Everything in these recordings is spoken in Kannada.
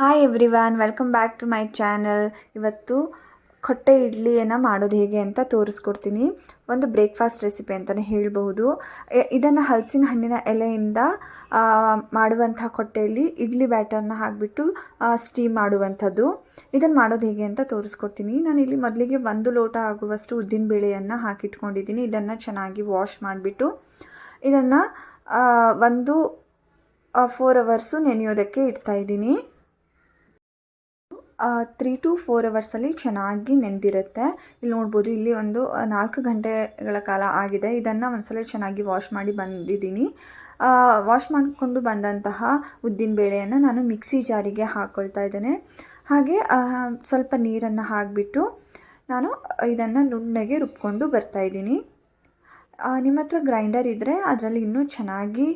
Hi everyone, welcome back to my channel. ಇವತ್ತು ಕೊಟ್ಟೆ ಇಡ್ಲಿಯನ್ನು ಮಾಡೋದು ಹೇಗೆ ಅಂತ ತೋರಿಸ್ಕೊಡ್ತೀನಿ. ಒಂದು ಬ್ರೇಕ್ಫಾಸ್ಟ್ ರೆಸಿಪಿ ಅಂತಲೇ ಹೇಳ್ಬೋದು. ಇದನ್ನು ಹಲಸಿನ ಹಣ್ಣಿನ ಎಲೆಯಿಂದ ಮಾಡುವಂಥ ಕೊಟ್ಟೆಯಲ್ಲಿ ಇಡ್ಲಿ ಬ್ಯಾಟರ್ನ ಹಾಕಿಬಿಟ್ಟು ಸ್ಟೀಮ್ ಮಾಡುವಂಥದ್ದು. ಇದನ್ನು ಮಾಡೋದು ಹೇಗೆ ಅಂತ ತೋರಿಸ್ಕೊಡ್ತೀನಿ. ನಾನಿಲ್ಲಿ ಮೊದಲಿಗೆ 1 ಲೋಟ ಆಗುವಷ್ಟು ಉದ್ದಿನ ಬೇಳೆಯನ್ನು ಹಾಕಿಟ್ಕೊಂಡಿದ್ದೀನಿ. ಇದನ್ನು ಚೆನ್ನಾಗಿ ವಾಶ್ ಮಾಡಿಬಿಟ್ಟು ಇದನ್ನು 4 ಅವರ್ಸು ನೆನೆಯೋದಕ್ಕೆ ಇಡ್ತಾಯಿದ್ದೀನಿ. 3 to 4 ಅವರ್ಸಲ್ಲಿ ಚೆನ್ನಾಗಿ ನೆಂದಿರುತ್ತೆ. ಇಲ್ಲಿ ನೋಡ್ಬೋದು, ಇಲ್ಲಿ ಒಂದು 4 ಗಂಟೆಗಳ ಕಾಲ ಆಗಿದೆ. ಇದನ್ನು ಒಂದ್ಸಲ ಚೆನ್ನಾಗಿ ವಾಶ್ ಮಾಡಿ ಬಂದಿದ್ದೀನಿ. ವಾಶ್ ಮಾಡಿಕೊಂಡು ಬಂದಂತಹ ಉದ್ದಿನ ಬೇಳೆಯನ್ನು ನಾನು ಮಿಕ್ಸಿ ಜಾರಿಗೆ ಹಾಕ್ಕೊಳ್ತಾ ಇದ್ದೇನೆ. ಹಾಗೆ ಸ್ವಲ್ಪ ನೀರನ್ನು ಹಾಕಿಬಿಟ್ಟು ನಾನು ಇದನ್ನು ನುಣ್ಣಗೆ ರುಬ್ಕೊಂಡು ಬರ್ತಾಯಿದ್ದೀನಿ. ನಿಮ್ಮ ಹತ್ರ ಗ್ರೈಂಡರ್ ಇದ್ದರೆ ಅದರಲ್ಲಿ ಇನ್ನೂ ಚೆನ್ನಾಗಿ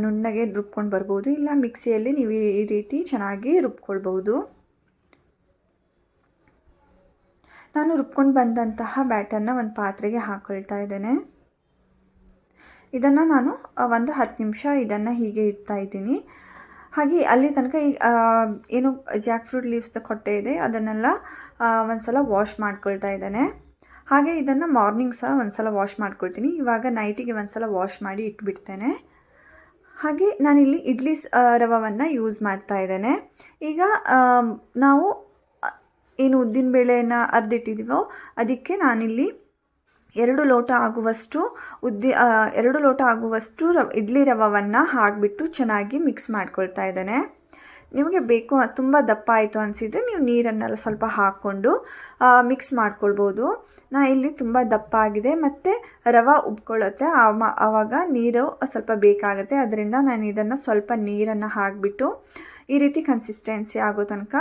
ನುಣ್ಣಗೆ ರುಬ್ಕೊಂಡು ಬರ್ಬೋದು. ಇಲ್ಲ ಮಿಕ್ಸಿಯಲ್ಲಿ ನೀವು ಈ ರೀತಿ ಚೆನ್ನಾಗಿ ರುಬ್ಕೊಳ್ಬೋದು. ನಾನು ರುಬ್ಕೊಂಡು ಬಂದಂತಹ ಬ್ಯಾಟರ್ನ ಒಂದು ಪಾತ್ರೆಗೆ ಹಾಕ್ಕೊಳ್ತಾ ಇದ್ದೇನೆ. ಇದನ್ನು ನಾನು ಒಂದು 10 ನಿಮಿಷ ಇದನ್ನು ಹೀಗೆ ಇಡ್ತಾ ಇದ್ದೀನಿ. ಹಾಗೆ ಅಲ್ಲಿ ತನಕ ಏನು ಜಾಕ್ ಫ್ರೂಟ್ ಲೀವ್ಸ್ದ ಕೊಟ್ಟೆ ಇದೆ ಅದನ್ನೆಲ್ಲ ಒಂದು ಸಲ ವಾಶ್ ಮಾಡ್ಕೊಳ್ತಾ ಇದ್ದೇನೆ. ಹಾಗೆ ಇದನ್ನು ಮಾರ್ನಿಂಗ್ ಸಹ ಒಂದು ಸಲ ವಾಶ್ ಮಾಡ್ಕೊಳ್ತೀನಿ. ಇವಾಗ ನೈಟಿಗೆ ಒಂದು ಸಲ ವಾಶ್ ಮಾಡಿ ಇಟ್ಬಿಡ್ತೇನೆ. ಹಾಗೆ ನಾನಿಲ್ಲಿ ಇಡ್ಲಿ ರವವನ್ನು ಯೂಸ್ ಮಾಡ್ತಾ ಇದ್ದೇನೆ. ಈಗ ನಾವು ಏನು ಉದ್ದಿನ ಬೇಳೆಯನ್ನು ಅರ್ದಿಟ್ಟಿದ್ದೀವೋ ಅದಕ್ಕೆ ನಾನಿಲ್ಲಿ 2 ಲೋಟ ಆಗುವಷ್ಟು 2 ಲೋಟ ಆಗುವಷ್ಟು ಇಡ್ಲಿ ರವವನ್ನು ಹಾಕಿಬಿಟ್ಟು ಚೆನ್ನಾಗಿ ಮಿಕ್ಸ್ ಮಾಡ್ಕೊಳ್ತಾ ಇದ್ದೇನೆ. ನಿಮಗೆ ಬೇಕು ತುಂಬ ದಪ್ಪ ಆಯಿತು ಅನಿಸಿದರೆ ನೀವು ನೀರನ್ನೆಲ್ಲ ಸ್ವಲ್ಪ ಹಾಕ್ಕೊಂಡು ಮಿಕ್ಸ್ ಮಾಡ್ಕೊಳ್ಬೋದು. ಇಲ್ಲಿ ತುಂಬ ದಪ್ಪ ಆಗಿದೆ ಮತ್ತು ರವೆ ಉಬ್ಕೊಳ್ಳುತ್ತೆ, ಆವಾಗ ನೀರು ಸ್ವಲ್ಪ ಬೇಕಾಗುತ್ತೆ. ಅದರಿಂದ ನಾನು ಇದನ್ನು ಸ್ವಲ್ಪ ನೀರನ್ನು ಹಾಕಿಬಿಟ್ಟು ಈ ರೀತಿ ಕನ್ಸಿಸ್ಟೆನ್ಸಿ ಆಗೋ ತನಕ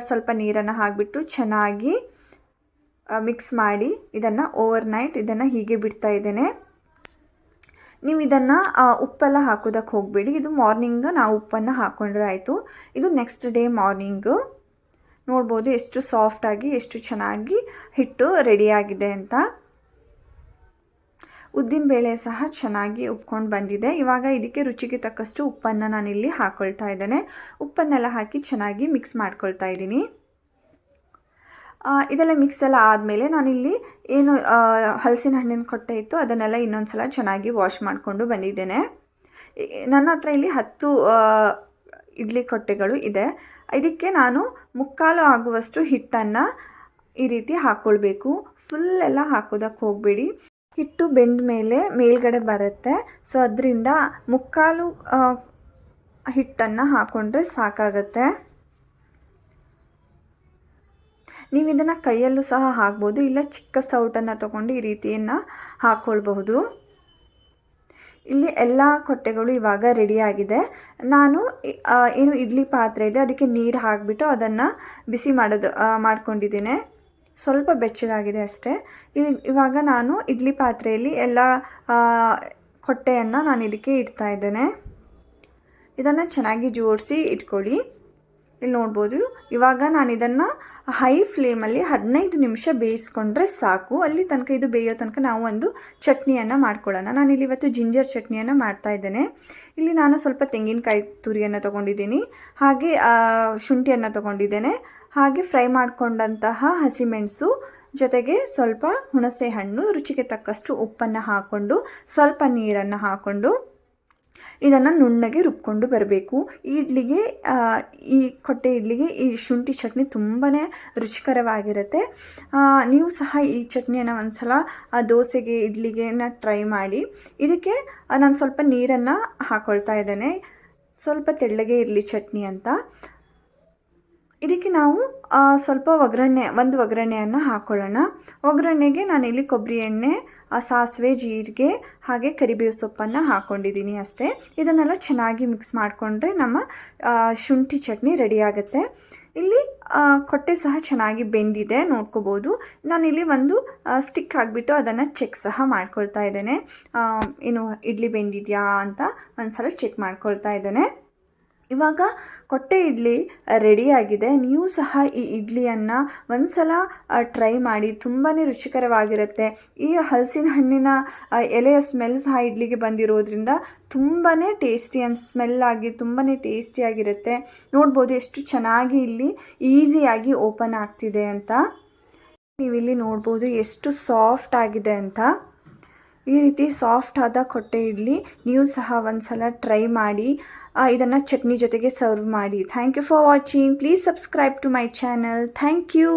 ಸ್ವಲ್ಪ ನೀರನ್ನು ಹಾಕಿಬಿಟ್ಟು ಚೆನ್ನಾಗಿ ಮಿಕ್ಸ್ ಮಾಡಿ ಇದನ್ನು ಓವರ್ ನೈಟ್ ಇದನ್ನು ಹೀಗೆ ಬಿಡ್ತಾ ಇದ್ದೇನೆ. ನೀವು ಇದನ್ನು ಉಪ್ಪೆಲ್ಲ ಹಾಕೋದಕ್ಕೆ ಹೋಗಬೇಡಿ. ಇದು ಮಾರ್ನಿಂಗ್ ನಾವು ಉಪ್ಪನ್ನು ಹಾಕ್ಕೊಂಡ್ರೆ ಆಯಿತು. ಇದು ನೆಕ್ಸ್ಟ್ ಡೇ ಮಾರ್ನಿಂಗು ನೋಡ್ಬೋದು ಎಷ್ಟು ಸಾಫ್ಟಾಗಿ ಎಷ್ಟು ಚೆನ್ನಾಗಿ ಹಿಟ್ಟು ರೆಡಿಯಾಗಿದೆ ಅಂತ. ಉದ್ದಿನ ಬೇಳೆ ಸಹ ಚೆನ್ನಾಗಿ ಉಪ್ಕೊಂಡು ಬಂದಿದೆ. ಇವಾಗ ಇದಕ್ಕೆ ರುಚಿಗೆ ತಕ್ಕಷ್ಟು ಉಪ್ಪನ್ನು ನಾನಿಲ್ಲಿ ಹಾಕ್ಕೊಳ್ತಾ ಇದ್ದೇನೆ. ಉಪ್ಪನ್ನೆಲ್ಲ ಹಾಕಿ ಚೆನ್ನಾಗಿ ಮಿಕ್ಸ್ ಮಾಡ್ಕೊಳ್ತಾ ಇದ್ದೀನಿ. ಇದೆಲ್ಲ ಮಿಕ್ಸ್ ಎಲ್ಲ ಆದಮೇಲೆ ನಾನಿಲ್ಲಿ ಏನು ಹಲಸಿನ ಹಣ್ಣಿನ ಕೊಟ್ಟೆ ಇತ್ತು ಅದನ್ನೆಲ್ಲ ಇನ್ನೊಂದು ಸಲ ಚೆನ್ನಾಗಿ ವಾಶ್ ಮಾಡಿಕೊಂಡು ಬಂದಿದ್ದೇನೆ. ನನ್ನ ಹತ್ರ ಇಲ್ಲಿ 10 ಇಡ್ಲಿ ಕೊಟ್ಟೆಗಳು ಇದೆ. ಇದಕ್ಕೆ ನಾನು 3/4 ಆಗುವಷ್ಟು ಹಿಟ್ಟನ್ನು ಈ ರೀತಿ ಹಾಕ್ಕೊಳ್ಬೇಕು. ಫುಲ್ಲೆಲ್ಲ ಹಾಕೋದಕ್ಕೆ ಹೋಗಬೇಡಿ. ಹಿಟ್ಟು ಬೆಂದ ಮೇಲೆ ಮೇಲ್ಗಡೆ ಬರುತ್ತೆ. ಸೊ ಅದರಿಂದ 3/4 ಹಿಟ್ಟನ್ನು ಹಾಕ್ಕೊಂಡ್ರೆ ಸಾಕಾಗತ್ತೆ. ನೀವು ಇದನ್ನು ಕೈಯಲ್ಲೂ ಸಹ ಹಾಕ್ಬೋದು, ಇಲ್ಲ ಚಿಕ್ಕ ಸೌಟನ್ನು ತೊಗೊಂಡು ಈ ರೀತಿಯನ್ನು ಹಾಕ್ಕೊಳ್ಬಹುದು. ಇಲ್ಲಿ ಎಲ್ಲ ಕೊಟ್ಟೆಗಳು ಇವಾಗ ರೆಡಿಯಾಗಿದೆ. ನಾನು ಏನು ಇಡ್ಲಿ ಪಾತ್ರೆ ಇದೆ ಅದಕ್ಕೆ ನೀರು ಹಾಕಿಬಿಟ್ಟು ಅದನ್ನು ಬಿಸಿ ಮಾಡ್ಕೊಂಡಿದ್ದೀನಿ. ಸ್ವಲ್ಪ ಬೆಚ್ಚಗಾಗಿದೆ ಅಷ್ಟೇ. ಇವಾಗ ನಾನು ಇಡ್ಲಿ ಪಾತ್ರೆಯಲ್ಲಿ ಎಲ್ಲ ಕೊಟ್ಟೆಯನ್ನು ನಾನು ಇದಕ್ಕೆ ಇಡ್ತಾ ಇದ್ದೇನೆ. ಇದನ್ನು ಚೆನ್ನಾಗಿ ಜೋಡಿಸಿ ಇಟ್ಕೊಳ್ಳಿ. ಇಲ್ಲಿ ನೋಡ್ಬೋದು, ಇವಾಗ ನಾನು ಇದನ್ನು ಹೈ ಫ್ಲೇಮಲ್ಲಿ 15 ನಿಮಿಷ ಬೇಯಿಸ್ಕೊಂಡ್ರೆ ಸಾಕು. ಅಲ್ಲಿ ತನಕ ಇದು ಬೇಯೋ ತನಕ ನಾವು ಒಂದು ಚಟ್ನಿಯನ್ನು ಮಾಡ್ಕೊಳ್ಳೋಣ. ನಾನಿಲ್ಲಿ ಇವತ್ತು ಜಿಂಜರ್ ಚಟ್ನಿಯನ್ನು ಮಾಡ್ತಾ ಇದ್ದೇನೆ. ಇಲ್ಲಿ ನಾನು ಸ್ವಲ್ಪ ತೆಂಗಿನಕಾಯಿ ತುರಿಯನ್ನು ತೊಗೊಂಡಿದ್ದೀನಿ, ಹಾಗೆ ಶುಂಠಿಯನ್ನು ತೊಗೊಂಡಿದ್ದೇನೆ, ಹಾಗೆ ಫ್ರೈ ಮಾಡಿಕೊಂಡಂತಹ ಹಸಿಮೆಣಸು, ಜೊತೆಗೆ ಸ್ವಲ್ಪ ಹುಣಸೆ ಹಣ್ಣು, ರುಚಿಗೆ ತಕ್ಕಷ್ಟು ಉಪ್ಪನ್ನು ಹಾಕ್ಕೊಂಡು ಸ್ವಲ್ಪ ನೀರನ್ನು ಹಾಕ್ಕೊಂಡು ಇದನ್ನು ನುಣ್ಣಗೆ ರುಬ್ಕೊಂಡು ಬರಬೇಕು. ಈ ಕೊಟ್ಟೆ ಇಡ್ಲಿಗೆ ಈ ಶುಂಠಿ ಚಟ್ನಿ ತುಂಬಾ ರುಚಿಕರವಾಗಿರುತ್ತೆ. ನೀವು ಸಹ ಈ ಚಟ್ನಿಯನ್ನು ಒಂದ್ಸಲ ದೋಸೆಗೆ ಇಡ್ಲಿಗೆ ಟ್ರೈ ಮಾಡಿ. ಇದಕ್ಕೆ ನಾನು ಸ್ವಲ್ಪ ನೀರನ್ನು ಹಾಕ್ಕೊಳ್ತಾ ಇದ್ದೇನೆ, ಸ್ವಲ್ಪ ತೆಳ್ಳಗೆ ಇರಲಿ ಚಟ್ನಿ ಅಂತ. ಇದಕ್ಕೆ ನಾವು ಸ್ವಲ್ಪ ಒಗ್ಗರಣೆಯನ್ನು ಹಾಕ್ಕೊಳ್ಳೋಣ. ಒಗ್ಗರಣೆಗೆ ನಾನಿಲ್ಲಿ ಕೊಬ್ಬರಿ ಎಣ್ಣೆ, ಸಾಸಿವೆ, ಜೀರಿಗೆ ಹಾಗೆ ಕರಿಬೇವು ಸೊಪ್ಪನ್ನು ಹಾಕ್ಕೊಂಡಿದ್ದೀನಿ ಅಷ್ಟೇ. ಇದನ್ನೆಲ್ಲ ಚೆನ್ನಾಗಿ ಮಿಕ್ಸ್ ಮಾಡಿಕೊಂಡ್ರೆ ನಮ್ಮ ಶುಂಠಿ ಚಟ್ನಿ ರೆಡಿಯಾಗುತ್ತೆ. ಇಲ್ಲಿ ಕೊಟ್ಟೆ ಸಹ ಚೆನ್ನಾಗಿ ಬೆಂದಿದೆ ನೋಡ್ಕೋಬೋದು. ನಾನಿಲ್ಲಿ ಒಂದು ಸ್ಟಿಕ್ ಹಾಕಿಬಿಟ್ಟು ಅದನ್ನು ಚೆಕ್ ಸಹ ಮಾಡ್ಕೊಳ್ತಾ ಇದ್ದೇನೆ. ಏನು ಇಡ್ಲಿ ಬೆಂದಿದೆಯಾ ಅಂತ ಒಂದು ಸಲ ಚೆಕ್ ಮಾಡ್ಕೊಳ್ತಾ ಇದ್ದೇನೆ. ಇವಾಗ ಕೊಟ್ಟೆ ಇಡ್ಲಿ ರೆಡಿಯಾಗಿದೆ. ನೀವು ಸಹ ಈ ಇಡ್ಲಿಯನ್ನು ಒಂದ್ಸಲ ಟ್ರೈ ಮಾಡಿ, ತುಂಬಾ ರುಚಿಕರವಾಗಿರುತ್ತೆ. ಈ ಹಲಸಿನ ಹಣ್ಣಿನ ಎಲೆಯ ಸ್ಮೆಲ್ ಸಹ ಇಡ್ಲಿಗೆ ಬಂದಿರೋದ್ರಿಂದ ತುಂಬಾ ಟೇಸ್ಟಿ ಸ್ಮೆಲ್ಲಾಗಿ ತುಂಬಾ ಟೇಸ್ಟಿಯಾಗಿರುತ್ತೆ. ನೋಡ್ಬೋದು ಎಷ್ಟು ಚೆನ್ನಾಗಿ ಇಲ್ಲಿ ಈಸಿಯಾಗಿ ಓಪನ್ ಆಗ್ತಿದೆ ಅಂತ. ನೀವಿಲ್ಲಿ ನೋಡ್ಬೋದು ಎಷ್ಟು ಸಾಫ್ಟ್ ಆಗಿದೆ ಅಂತ. ಈ ರೀತಿ ಸಾಫ್ಟ್ ಆದ ಕೊಟ್ಟೆ ಇಡ್ಲಿ ನೀವು ಸಹ ಒಂದ್ಸಲ ಟ್ರೈ ಮಾಡಿ. ಇದನ್ನು ಚಟ್ನಿ ಜೊತೆಗೆ ಸರ್ವ್ ಮಾಡಿ. Thank you for watching. Please subscribe to my channel. Thank you.